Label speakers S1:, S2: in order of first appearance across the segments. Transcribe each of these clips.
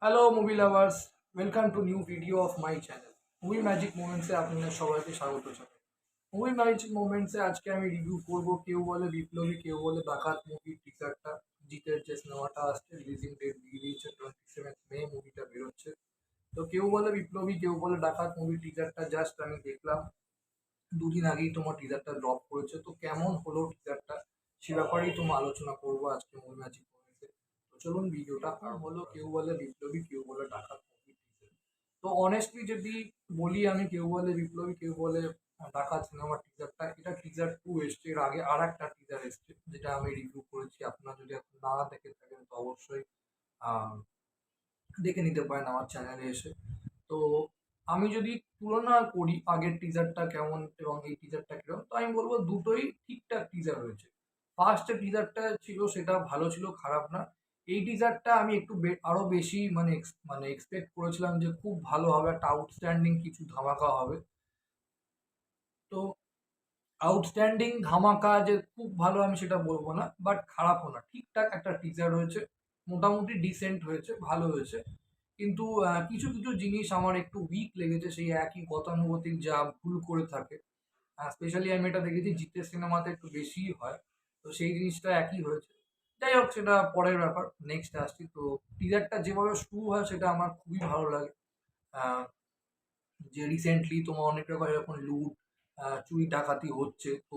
S1: Hello movie lovers, welcome to new video of my channel movie magic মোমেন্টসে আপনাদের সবাইকে স্বাগত জানাই। মুভি ম্যাজিক মোমেন্টসে আজকে আমি রিভিউ করব কেউ বলে বিপ্লবী কেউ বলে ডাকাত মুভির টিজারটা। জিতের যে সিনেমাটা আসছে, রিলিজিং ডেট দিয়ে দিয়েছে 27 মে মুভিটা বেরোচ্ছে। তো কেউ বলে বিপ্লবী কেউ বলে ডাকাত মুভির টিজারটা জাস্ট আমি দেখলাম দুদিন আগেই তোমার টিজারটা ড্রপ করেছে। তো কেমন হলো টিজারটা সে ব্যাপারেই তোমার আলোচনা করবো আজকে মুভি ম্যাজিক মোমেন্টসে। তো চলুন ভিডিওটা আর হলো কেউ বলে বিপ্লবী কেউ বলে ডাকাত মুভি টিজার। তো অনেস্টলি যদি বলি, আমি কেউ বলে বিপ্লবী কেউ বলে ডাকাত সিনেমার টিজারটা, এটা টিজার 2 এসছে। এর আগে আর একটা টিজার এসছে যেটা আমি রিভিউ করেছি। আপনারা যদি এখন না দেখে থাকেন তো অবশ্যই আহ দেখে নিতে পারেন আমার চ্যানেলে এসে। তো আমি যদি তুলনা করি আগের টিজারটা কেমন এবং এই টিজারটা কিরকম, তো আমি বলবো দুটোই ঠিকঠাক টিজার হয়েছে। ফার্স্ট যে টিজারটা ছিল সেটা ভালো ছিল, খারাপ না। এই টিজারটা আমি একটু আরো বেশি মানে এক্সপেক্ট করেছিলাম যে খুব ভালো হবে, একটা আউটস্ট্যান্ডিং কিছু ধামাকা হবে। তো আউটস্ট্যান্ডিং ধামাকা যে খুব ভালো আমি সেটা বলবো না, বাট খারাপও না, ঠিকঠাক একটা টিজার হয়েছে। মোটামুটি ডিসেন্ট হয়েছে, ভালো হয়েছে। কিন্তু কিছু কিছু জিনিস আমার একটু উইক লেগেছে, সেই একই গতানুগতিক যা ভুল করে থাকে। স্পেশালি আমি এটা দেখেছি জিতের সিনেমাতে একটু বেশিই হয়। তো সেই জিনিসটা একই হয়েছে। যাই হোক, সেটা পরের ব্যাপার, নেক্সট আসছি। তো টিজারটা যেভাবে শুরু হয় সেটা আমার খুবই ভালো লাগে। আহ, যে রিসেন্টলি তোমার অনেক রকম এরকম লুট, চুরি ডাকাতি হচ্ছে, তো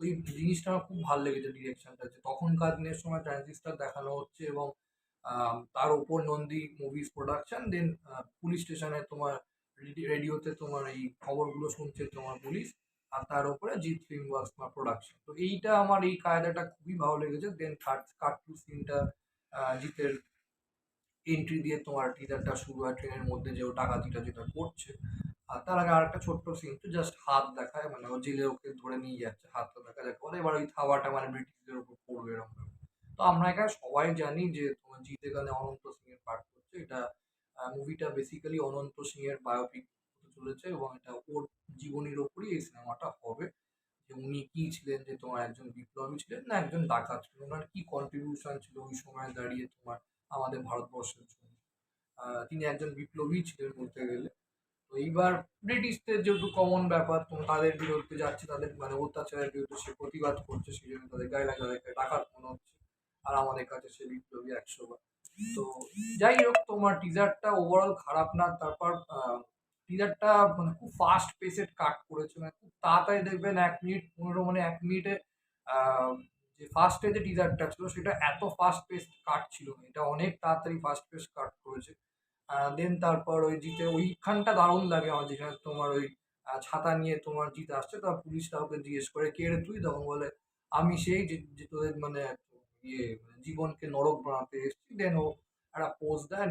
S1: ওই জিনিসটা আমার খুব ভালো লেগেছে ডিরেকশনটা, যে তখনকার দিনের সময় ট্রানজিস্টার দেখানো হচ্ছে এবং তার উপর নন্দী মুভিজ প্রোডাকশন, দেন পুলিশ স্টেশনে তোমার রেডিওতে তোমার এই খবরগুলো শুনছে তোমার পুলিশ, আর তার উপরে জিৎ ফিল্ম ওয়ার্কস তোমার প্রোডাকশন। তো এইটা আমার এই কায়দাটা খুবই ভালো লেগেছে। দেন কাট টু সিনটা, জিতের এন্ট্রি দিয়ে তোমার টিজারটা শুরু হয় ট্রেনের মধ্যে, যে ও ডাকাতিটা যেটা করছে। আর তার আগে আরেকটা ছোট্ট সিন, তো জাস্ট হাত দেখায়, মানে ও জেলে ওকে ধরে নিয়ে যাচ্ছে, হাতটা দেখা যাক বলে, এবার ওই থাবাটা মানে ব্রিটিশদের উপর পড়বে এরকম ব্যাপার। তো আমরা এখানে সবাই জানি যে তোমার জিৎ এখানে অনন্ত সিং এর পার্ট করছে। এটা মুভিটা বেসিক্যালি অনন্ত সিং এর বায়োপিক হতে চলেছে এবং এটা ওর জীবনীর ওপরই এই সিনেমাটা হবে। যে উনি কি ছিলেন, যে তোমার একজন বিপ্লবী ছিলেন না একজন ডাকাত ছিলেন, ওনার কি কন্ট্রিবিউশন ছিল ওই সময় দাঁড়িয়ে তোমার আমাদের ভারতবর্ষের জন্য। তিনি একজন বিপ্লবী ছিলেন বলতে গেলে। তো এইবার ব্রিটিশদের যেহেতু কমন ব্যাপার, তো তাদের বিরুদ্ধে যাচ্ছে, তাদের মানে অত্যাচারের বিরুদ্ধে সে প্রতিবাদ করছে, সেই জন্য তাদের গায়ে লাগে, তাদেরকে ডাকাত মনে হচ্ছে। আর আমাদের কাছে সে বিপ্লবী 100 বার। তো যাই হোক, তোমার টিজারটা ওভারঅল খারাপ না। তারপর টিজারটা মানে খুব ফাস্ট পেসেড কাট করেছে, মানে খুব তাড়াতাড়ি দেখবেন 1 মিনিট 15, মানে 1 মিনিটে আহ, যে ফার্স্টে যে টিজারটা ছিল সেটা এত ফাস্ট পেস কাট ছিল না, এটা অনেক তাড়াতাড়ি ফাস্ট পেস কাট করেছে। দেন তারপর ওই জিতে ওইখানটা দারুণ লাগে আমার, যেখানে তোমার ওই ছাতা নিয়ে তোমার জিত আসছে, তার পুলিশটা ওকে জিজ্ঞেস করে কে রে তুই, তখন বলে আমি সেই যে যে তোদের মানে মানে জীবনকে নরক বানাতে এসেছি। দেন ও একটা পোজ দেয়,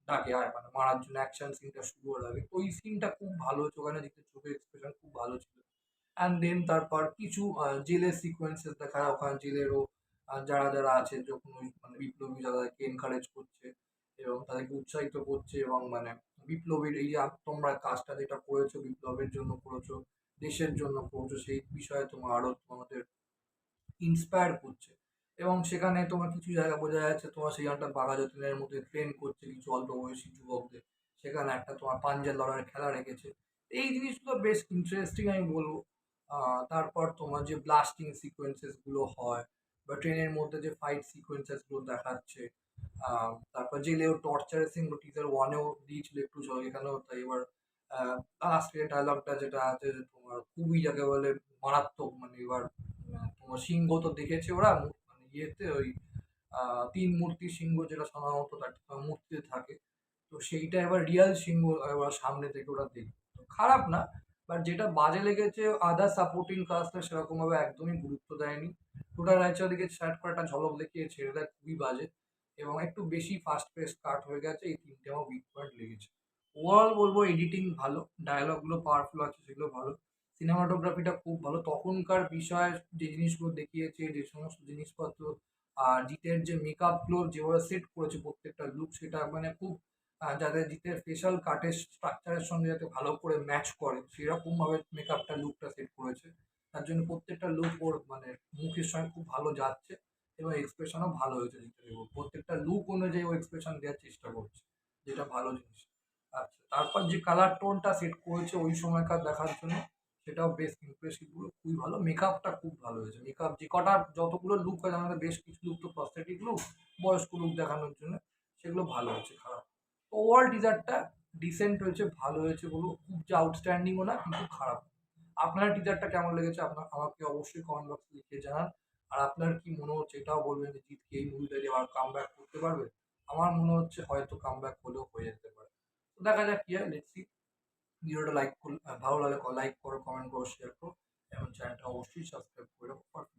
S1: ডাকে আয়, মানে মারার জন্য অ্যাকশন সিনটা শুরু হওয়ার আগে। তো ওই সিনটা খুব ভালো হচ্ছে, ওখানে জিতের চোখের এক্সপ্রেশন খুব ভালো ছিল। অ্যান্ড দেন তারপর কিছু জেলের সিকোয়েন্সেস দেখা যায়, ওখানে জেলেরও যারা যারা আছে, যখন ওই মানে বিপ্লবী তাদেরকে এনকারেজ করছে এবং তাদেরকে উৎসাহিত করছে, এবং মানে বিপ্লবীর এই যে তোমরা কাজটা যেটা করেছো, বিপ্লবের জন্য করেছো, দেশের জন্য করেছো, সেই বিষয়ে তোমার আরো তোমাদের ইন্সপায়ার করছে। এবং সেখানে তোমার কিছু জায়গা বোঝা যাচ্ছে তোমার সেই একটা বাঘা যতীনের মধ্যে ট্রেন করছে কিছু অল্প বয়সী যুবকদের, সেখানে একটা তোমার পাঞ্জা লড়াইয়ের খেলা রেখেছে। এই জিনিসগুলো বেশ ইন্টারেস্টিং আমি বলবো। তারপর তোমার যে ব্লাস্টিং সিকোয়েন্সেস গুলো হয়, বা ট্রেনের মধ্যে যে ফাইট সিকোয়েন্সেস গুলো দেখাচ্ছে, তারপর জেলেও টর্চারের সিন টিজার ওয়ানেও দিয়েছিল একটু, এখানেও তাই। এবার লাস্টের ডায়লগটা যেটা আছে যে তোমার খুবই যাকে বলে মারাত্মক, মানে এবার তোমার সিংহ তো দেখেছে ওরা মানে ইয়েতে ওই তিন মূর্তি সিংহ যেটা সাধারণত তার মূর্তিতে থাকে। তো সেইটা এবার রিয়াল সিংহ এবার সামনে থেকে ওরা দেখবে, তো খারাপ না। বাট যেটা বাজে লেগেছে, আদার সাপোর্টিং কাস্টটা সেরকম ভাবে একদমই গুরুত্ব দেয়নি। টোটাল রায়চৌধুরীকে স্টার্ট করে একটা ঝলক দেখিয়ে ছেড়ে দেয়, খুবই বাজে। এবং একটু বেশি ফাস্ট পেস কাট হয়ে গেছে, এই তিনটে আমার উইক পয়েন্ট লেগেছে। ওভারঅল বলবো এডিটিং ভালো, ডায়লগগুলো পাওয়ারফুল আছে সেগুলো ভালো, সিনেমাটোগ্রাফিটা খুব ভালো। তখনকার বিষয় যে জিনিসগুলো দেখিয়েছে, যে সমস্ত জিনিসপত্র, আর জিতের যে মেকআপগুলো যেভাবে সেট করেছে প্রত্যেকটা লুক, সেটা মানে খুব যাতে জিতের ফেশিয়াল কাটের স্ট্রাকচারের সঙ্গে যাতে ভালো করে ম্যাচ করে সেরকম ভাবে মেকআপটা লুকটা সেট করেছে। তার জন্য প্রত্যেকটা লুক ওর মানে মুখের সঙ্গে খুব ভালো যাচ্ছে, এবং এক্সপ্রেশনও ভালো হয়েছে জিতের। প্রত্যেকটা লুক অনুযায়ী ও এক্সপ্রেশন দেওয়ার চেষ্টা করছে। যেটা ভালো জিনিস। আচ্ছা, তারপর যে কালার টোনটা সেট করেছে ওই সময়কার দেখার জন্য, সেটাও বেশ ইমপ্রেসিভ হলো, খুবই ভালো। মেকআপটা খুব ভালো হয়েছে। মেকআপ যে কটা যতগুলো লুক হয় আমাদের বেশ কিছু লুক তো প্রস্থেটিক লুক, বয়স্ক লুক দেখানোর জন্য, সেগুলো ভালো হয়েছে, খারাপ। ওভারঅল টিজারটা ডিসেন্ট হয়েছে, ভালো হয়েছে বলবো, খুব যে আউটস্ট্যান্ডিংও না কিন্তু খারাপ না। আপনার টিজারটা কেমন লেগেছে আমাকে অবশ্যই কমেন্ট বক্সে লিখে জানান। আর আপনার কি মনে হচ্ছে এটাও বলবেন যে জিৎ কি এই মুভিটা দিয়ে আবার কামব্যাক করতে পারবে? আমার মনে হচ্ছে হয়তো কামব্যাক হলেও হয়ে যেতে পারে। তো দেখা যাক কি হয়, লেটস সি। ভিডিওটা লাইক ভালো লাগলে লাইক করো, কমেন্ট করো, শেয়ার করো এবং চ্যানেলটা অবশ্যই সাবস্ক্রাইব করে রাখো।